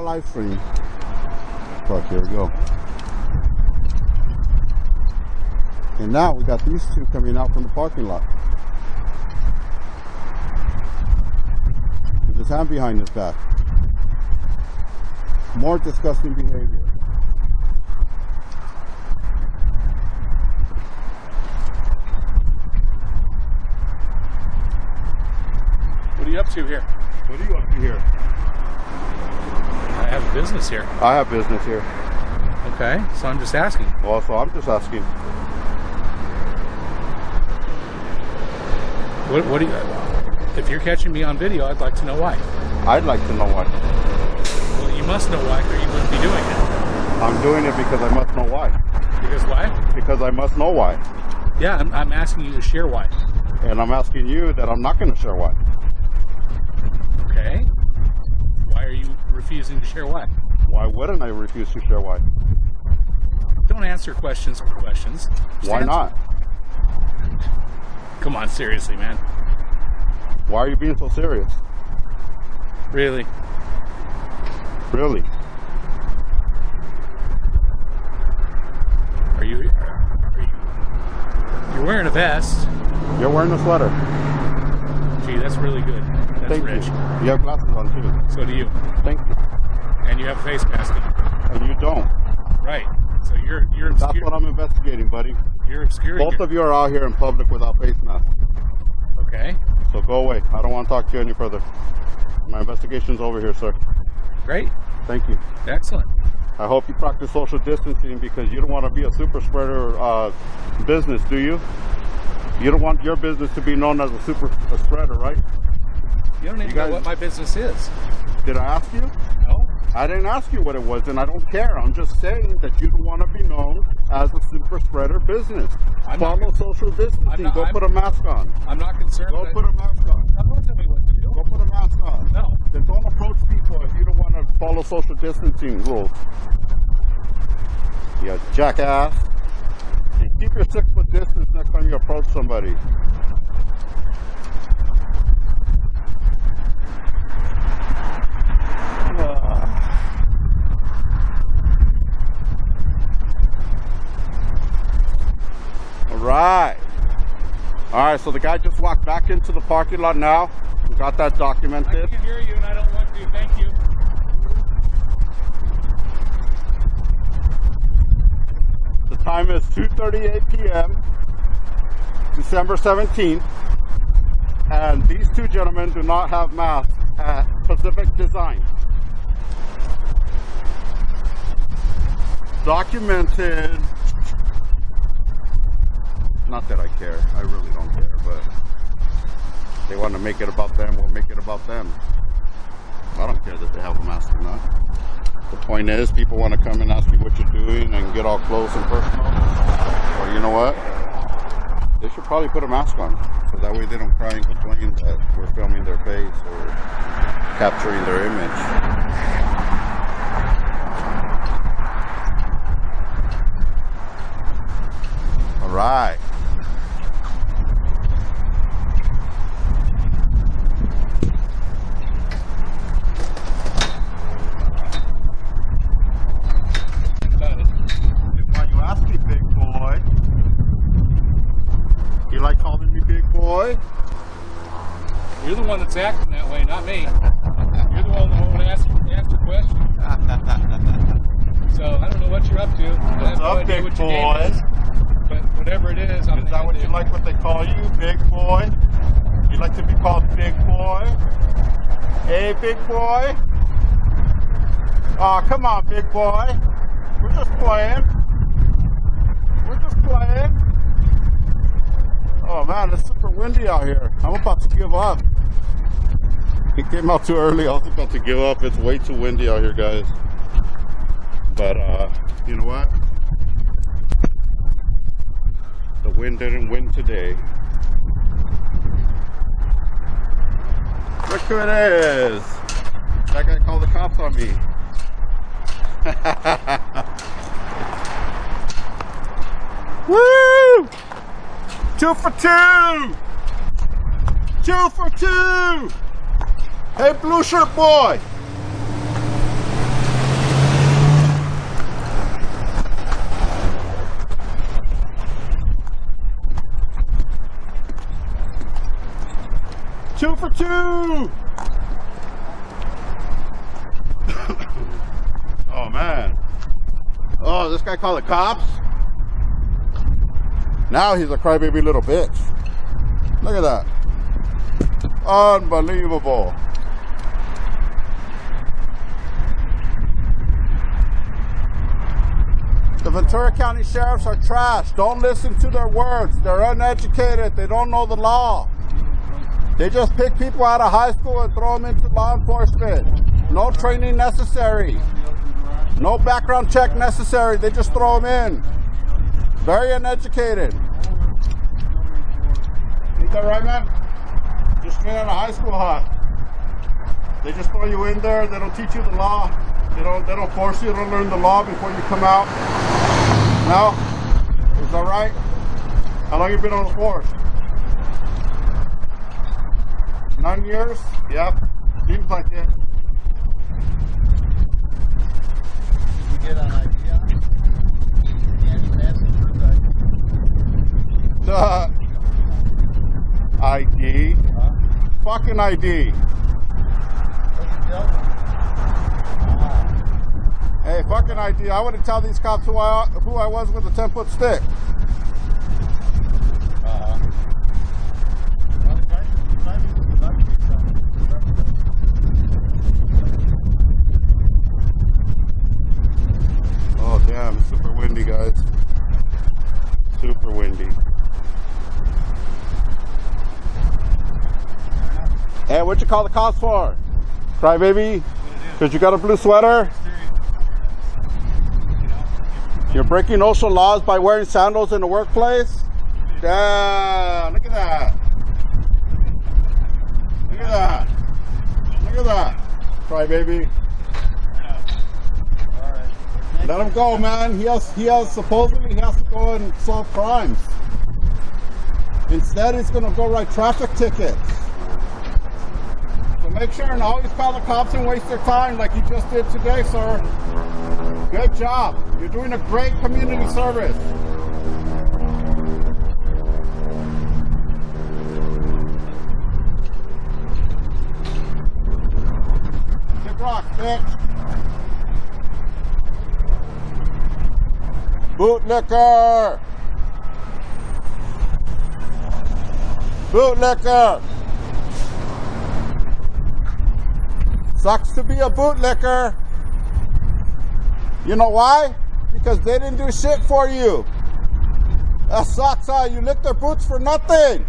live stream. Fuck, here we go. And now we got these two coming out from the parking lot. With his hand behind his back. More disgusting behavior. What are you up to here? What are you up to here? I have a business here. I have business here. Okay, so I'm just asking. Well, so I'm just asking. What do you? If you're catching me on video, I'd like to know why. I'd like to know why. Well, you must know why, or you wouldn't be doing it. I'm doing it because I must know why. Because why? Because I must know why. Yeah, I'm asking you to share why. And I'm asking you that I'm not going to share why. Okay. Why are you refusing to share why? Why wouldn't I refuse to share why? Don't answer questions with questions. Just Why answer. not? Come on, seriously, man. Why are you being so serious? Really? Really? Are you? You're wearing a vest. You're wearing a sweater. Gee, that's really good. That's Thank rich. you. You have glasses on too. So do you. Thank you. And you have a face mask on. And you don't. Right. So you're That's obscure. what I'm investigating, buddy. You're obscuring. Both of you are out here in public without face masks. Okay. So go away. I don't want to talk to you any further. My investigation's over here, sir. Great. Thank you. Excellent. I hope you practice social distancing because you don't want to be a super spreader business, do you? You don't want your business to be known as a spreader, right? You don't even know what my business is. Did I ask you? No. I didn't ask you what it was, and I don't care. I'm just saying that you don't want to be known as a super spreader business. Follow social distancing. Go put a mask on. I'm not concerned. Go put a mask on. Now, don't tell me what to do. Go put a mask on. No. Then don't approach people if you don't want to follow social distancing rules. You jackass. And keep your 6 foot distance next time you approach somebody. All right, so the guy just walked back into the parking lot now. We got that documented. I can't hear you and I don't want to. Thank you. The time is 2:38 p.m. December 17th. And these two gentlemen do not have masks at Pacific Design. Documented. Not that I care. I really don't care, but they want to make it about them, we'll make it about them. I don't care that they have a mask or not. The point is, people want to come and ask you what you're doing and get all close and personal. Or you know what? They should probably put a mask on, so that way they don't cry and complain that we're filming their face or capturing their image. All right. Why you ask me, big boy? You like calling me big boy? You're the one that's acting that way, not me. You're the one that won't ask the question. So I don't know what you're up to. I have no idea what your name is. But whatever it is, I'm. Is that what you like? What they call you, big boy? You like to be called big boy? Hey, big boy. Oh, come on, big boy. We're just playing. We're just playing. Oh man, it's super windy out here. I'm about to give up. It came out too early. I was about to give up. It's way too windy out here, guys. But you know what? The wind didn't win today. Look who it is. That guy called the cops on me. Woo! 2 for 2! 2 for 2! Hey, blue shirt boy! you! Oh man. Oh, this guy called the cops? Now he's a crybaby little bitch. Look at that. Unbelievable. The Ventura County Sheriffs are trash. Don't listen to their words. They're uneducated. They don't know the law. They just pick people out of high school and throw them into law enforcement. No training necessary. No background check necessary. They just throw them in. Very uneducated. Ain't that right, man? Just straight out of high school, huh? They just throw you in there. They don't teach you the law. They don't force you to learn the law before you come out. No? Is that right? How long you been on the force? 9 years? Yep. Seems like it. Did you get an idea? Any message or The ID. Huh? Fucking ID. What's the deal? Hey, fucking ID. I wouldn't tell these cops who I was with a 10-foot stick. Oh damn, it's super windy, guys. Super windy. Hey, what you call the cops for? Crybaby? Because you got a blue sweater? You're breaking OSHA laws by wearing sandals in the workplace? Damn, look at that. Look at that. Look at that. Crybaby. Let him go, man. Supposedly he has to go and solve crimes. Instead, he's gonna go write traffic tickets. So make sure and always call the cops and waste their time like you just did today, sir. Good job. You're doing a great community service. Kick rock, bitch. Bootlicker! Bootlicker! Sucks to be a bootlicker. You know why? Because they didn't do shit for you. That sucks, huh? You licked their boots for nothing.